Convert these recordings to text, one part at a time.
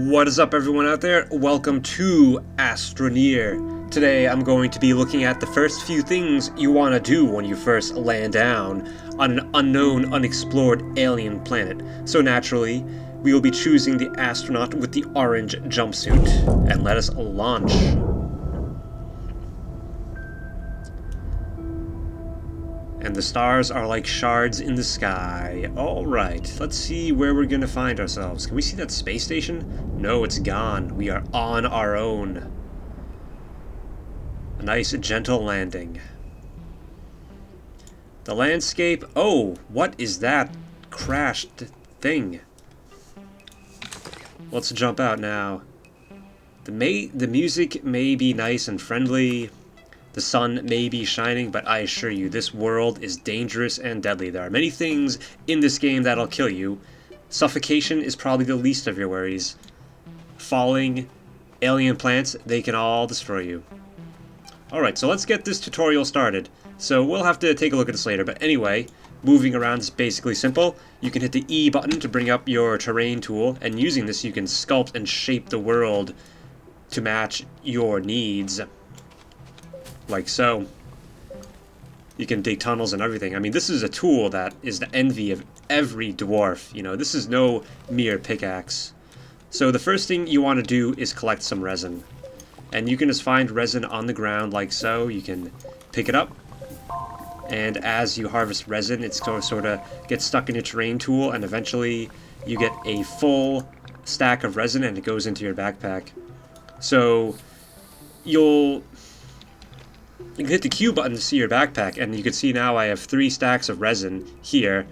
What is up, everyone out there? Welcome to Astroneer. Today I'm going to be looking at the first few things you want to do when you first land down on an unknown, unexplored alien planet. So naturally, we will be choosing the astronaut with the orange jumpsuit. And let us launch. And the stars are like shards in the sky. Alright, let's see where we're gonna find ourselves. Can we see that space station? No, it's gone. We are on our own. A nice, gentle landing. The landscape... Oh, what is that crashed thing? Let's jump out now. The music may be nice and friendly. The sun may be shining, but I assure you, this world is dangerous and deadly. There are many things in this game that'll kill you. Suffocation is probably the least of your worries. Falling, alien plants, they can all destroy you. Alright, so let's get this tutorial started. So we'll have to take a look at this later, but anyway, moving around is basically simple. You can hit the E button to bring up your terrain tool, and using this you can sculpt and shape the world to match your needs. Like so. You can dig tunnels and everything. I mean, this is a tool that is the envy of every dwarf. You know, this is no mere pickaxe. So the first thing you want to do is collect some resin. And you can just find resin on the ground like so. You can pick it up. And as you harvest resin, it sort of gets stuck in your terrain tool, and eventually you get a full stack of resin and it goes into your backpack. So you can hit the Q button to see your backpack, and you can see now I have 3 stacks of resin here.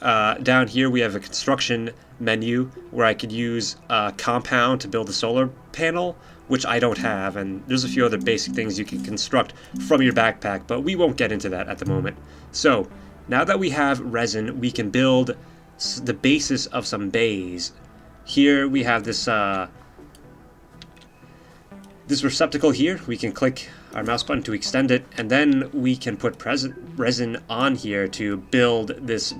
Down here we have a construction menu where I could use a compound to build a solar panel, which I don't have, and there's a few other basic things you can construct from your backpack, but we won't get into that at the moment. So, now that we have resin, we can build the basis of some bays. Here we have this receptacle here. We can click our mouse button to extend it, and then we can put resin on here to build this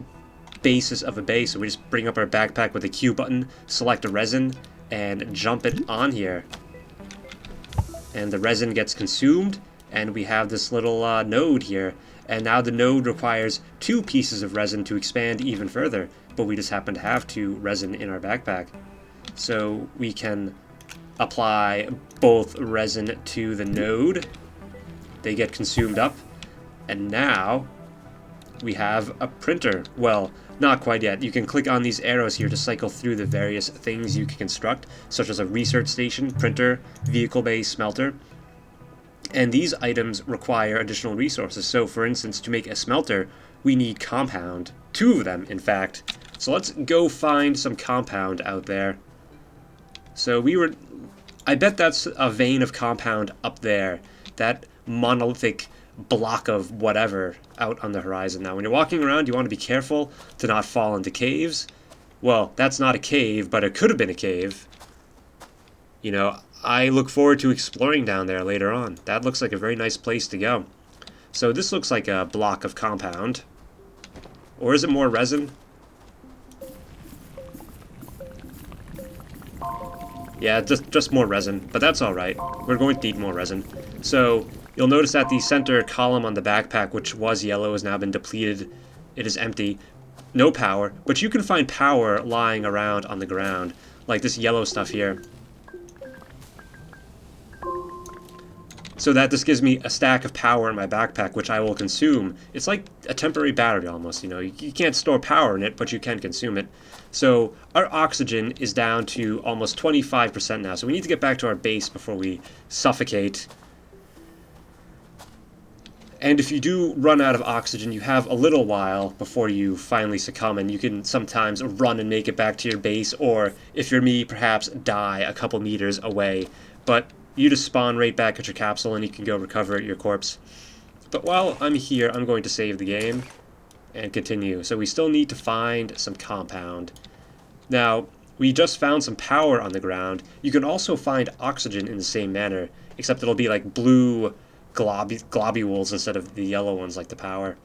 basis of a base. So we just bring up our backpack with the Q button, select a resin, and jump it on here. And the resin gets consumed, and we have this little node here. And now the node requires 2 pieces of resin to expand even further, but we just happen to have 2 resin in our backpack. So we can apply both resin to the node. They get consumed up, and now we have a printer. Well, not quite yet. You can click on these arrows here to cycle through the various things you can construct, such as a research station, printer, vehicle bay, smelter. And these items require additional resources. So for instance, to make a smelter, we need compound. 2 of them, in fact. So let's go find some compound out there. So I bet that's a vein of compound up there. That monolithic block of whatever out on the horizon. Now, when you're walking around, you want to be careful to not fall into caves. Well, that's not a cave, but it could have been a cave. You know, I look forward to exploring down there later on. That looks like a very nice place to go. So this looks like a block of compound. Or is it more resin? Yeah, just more resin, but that's alright. We're going to need more resin. So, you'll notice that the center column on the backpack, which was yellow, has now been depleted. It is empty. No power, but you can find power lying around on the ground, like this yellow stuff here. So that just gives me a stack of power in my backpack, which I will consume. It's like a temporary battery almost, you know. You can't store power in it, but you can consume it. So our oxygen is down to almost 25% now. So we need to get back to our base before we suffocate. And if you do run out of oxygen, you have a little while before you finally succumb, and you can sometimes run and make it back to your base, or if you're me, perhaps die a couple meters away. But you just spawn right back at your capsule and you can go recover your corpse. But while I'm here, I'm going to save the game and continue. So we still need to find some compound. Now, we just found some power on the ground. You can also find oxygen in the same manner, except it'll be like blue globules instead of the yellow ones like the power.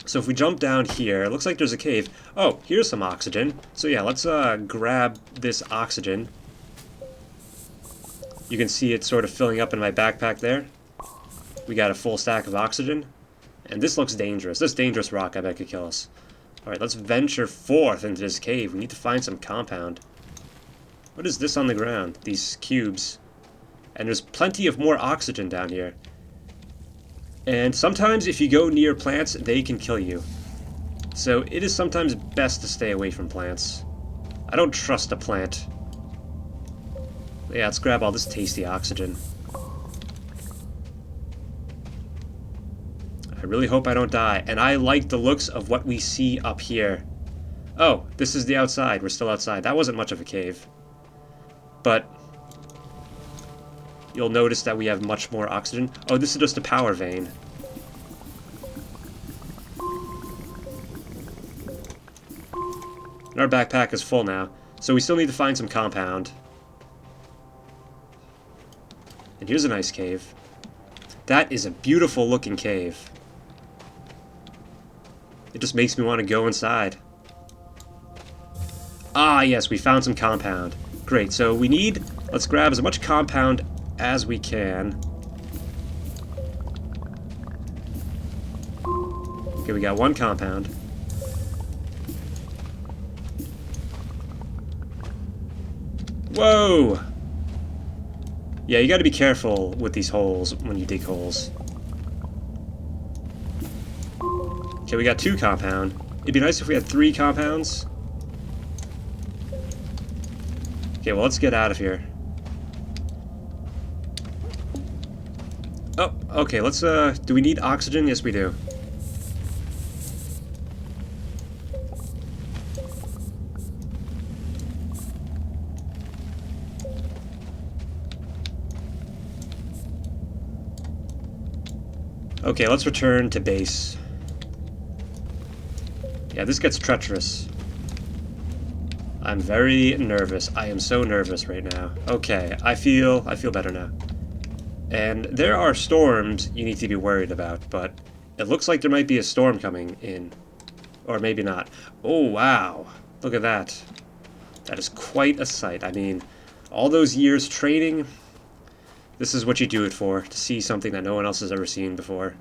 So if we jump down here, it looks like there's a cave. Oh, here's some oxygen. So yeah, let's grab this oxygen. You can see it sort of filling up in my backpack there. We got a full stack of oxygen. And this looks dangerous. This dangerous rock I bet could kill us. Alright, let's venture forth into this cave. We need to find some compound. What is this on the ground? These cubes. And there's plenty of more oxygen down here. And sometimes if you go near plants, they can kill you. So it is sometimes best to stay away from plants. I don't trust a plant. Yeah, let's grab all this tasty oxygen. I really hope I don't die. And I like the looks of what we see up here. Oh, this is the outside. We're still outside. That wasn't much of a cave. But you'll notice that we have much more oxygen. Oh, this is just a power vein. And our backpack is full now. So we still need to find some compound. And here's a nice cave. That is a beautiful looking cave. It just makes me want to go inside. Ah, yes, we found some compound. Great, so we need... Let's grab as much compound as we can. Okay, we got one compound. Whoa! Yeah, you gotta be careful with these holes when you dig holes. Okay, we got 2 compound. It'd be nice if we had 3 compounds. Okay, well, let's get out of here. Oh, okay, let's, do we need oxygen? Yes, we do. Okay, let's return to base. Yeah, this gets treacherous. I'm very nervous. I am so nervous right now. Okay, I feel better now. And there are storms you need to be worried about, but it looks like there might be a storm coming in. Or maybe not. Oh, wow. Look at that. That is quite a sight. I mean, all those years training, this is what you do it for, to see something that no one else has ever seen before.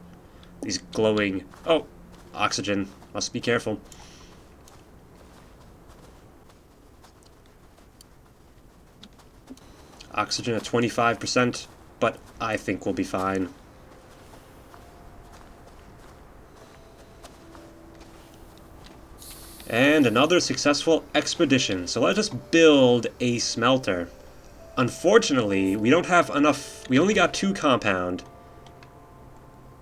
These glowing... Oh, oxygen. Must be careful. Oxygen at 25%, but I think we'll be fine. And another successful expedition. So let us build a smelter. Unfortunately, we don't have enough. We only got 2 compound.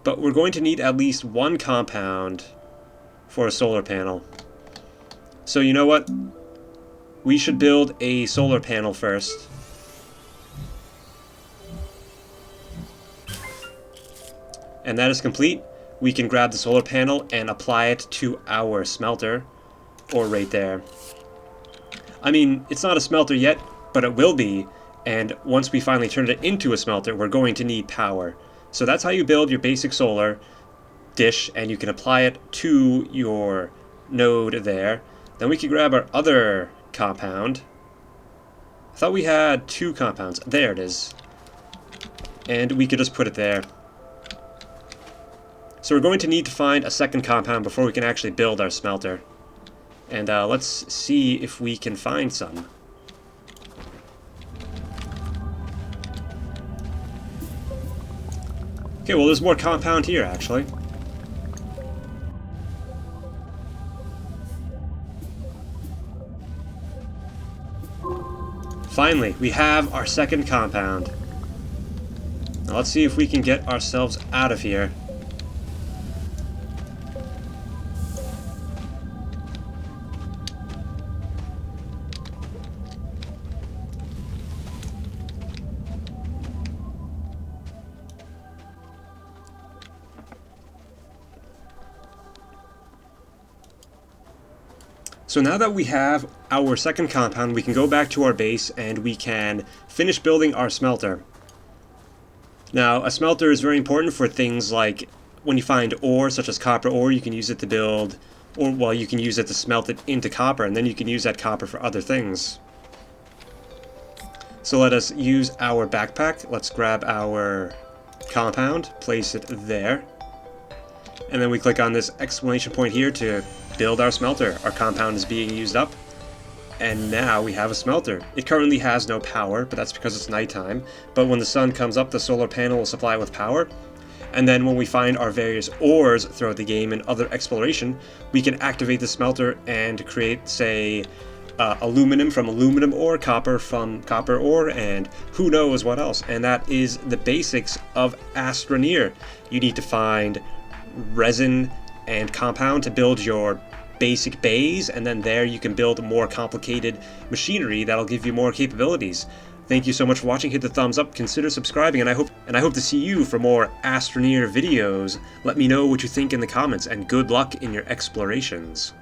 But we're going to need at least 1 compound for a solar panel. So you know what? We should build a solar panel first. And that is complete. We can grab the solar panel and apply it to our smelter. Or right there. I mean, it's not a smelter yet, but it will be. And once we finally turn it into a smelter, we're going to need power. So that's how you build your basic solar dish, and you can apply it to your node there. Then we can grab our other compound. I thought we had 2 compounds. There it is. And we could just put it there. So we're going to need to find a second compound before we can actually build our smelter. And let's see if we can find some. Okay, well, there's more compound here, actually. Finally, we have our second compound. Now let's see if we can get ourselves out of here. So now that we have our second compound, we can go back to our base and we can finish building our smelter. Now, a smelter is very important for things like when you find ore, such as copper ore, you can use it to build, or well, you can use it to smelt it into copper, and then you can use that copper for other things. So let us use our backpack. Let's grab our compound, place it there, and then we click on this exclamation point here to build our smelter. Our compound is being used up, and now we have a smelter. It currently has no power, but that's because it's nighttime. But when the sun comes up, the solar panel will supply it with power. And then when we find our various ores throughout the game and other exploration, we can activate the smelter and create, say, aluminum from aluminum ore, copper from copper ore, and who knows what else. And that is the basics of Astroneer. You need to find resin and compound to build your basic bays, and then there you can build more complicated machinery that'll give you more capabilities. Thank you so much for watching. Hit the thumbs up, consider subscribing, and I hope to see you for more Astroneer videos. Let me know what you think in the comments, and good luck in your explorations.